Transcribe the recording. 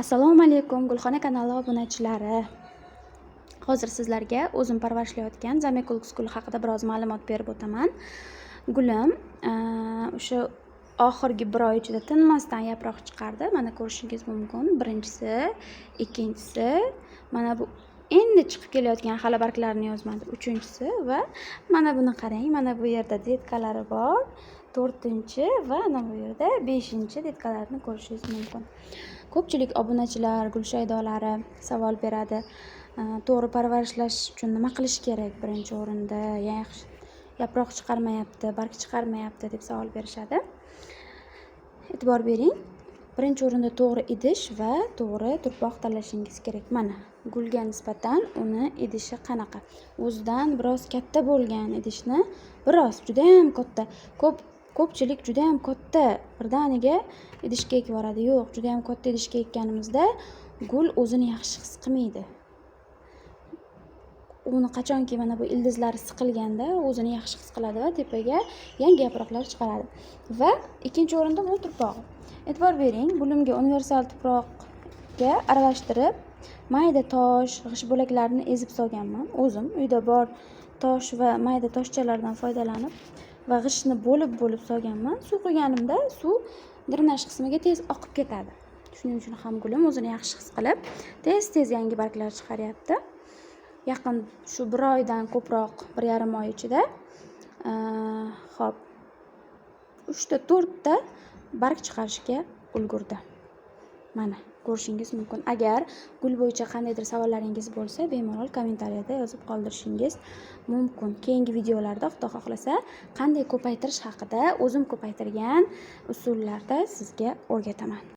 Assalomu alaykum Gulxona kanali obunachilari. Hozir sizlarga o'zim parvarishlayotgan Zamekulks guli haqida biroz ma'lumot berib o'taman. Gulim o'sha oxirgi bir oy ichida tinmasdan yaproq chiqardi. Mana ko'rishingiz mumkin. Birinchisi, ikkinchisi, mana bu endi chiqib kelayotgan hali barglarini yozmadim. Uchinchisi va mana buni qarang. Mana bu yerda detkalari bor. 4-chi va mana bu yerda 5-chi detkalarini ko'rishingiz mumkin. Ko'pchilik obunachilar, gul shaydolari savol beradi. To'g'ri parvarishlash uchun nima qilish kerak? Birinchi o'rinda yaxshi yaproq chiqarmayapti, barg chiqarmayapti deb savol berishadi. E'tibor bering. Birinchi o'rinda to'g'ri idish va to'g'ri turpoq tanlashingiz kerak. Mana gulga nisbatan uni idishi qanaqa? O'zidan biroz katta bo'lgan idishni, biroz juda ham katta. Ko'pchilik juda ham katta birdaniga idishga ekib yuboradi. Yo'q, juda ham katta idishga ekkanimizda gul o'zini yaxshi his qilmaydi. Uni qachonki mana bu ildizlari siqilganda o'zini yaxshi his qiladi va tepaga yangi yaproqlar chiqaradi. Va ikkinchi o'rinda bu turpog'i. E'tibor bering, gulimga universal tuproqga aralashtirib, mayda tosh, g'isht bo'laklarini ezib solganman. O'zim uyda bor tosh va mayda toshchalardan foydalanib va g'ishtni bo'lib solganman. Suv quyganimda suv drenash qismiga tez oqib ketadi. Shuning uchun ham gulim o'zini yaxshi his qilib, tez yangi barglar chiqaryapti. Yaqin shu bir oydan ko'proq, 1,5 oy ichida 3 ta 4 ta barg chiqarishga ulgurdi. Mana ko'rishingiz mumkin. Agar gul bo'yicha qandaydir savollaringiz bo'lsa, bemalol kommentariyada yozib qoldirishingiz mumkin. Keyingi videolarda Xudo xohlasa qanday ko'paytirish haqida o'zim ko'paytirgan usullarda sizga o'rgataman.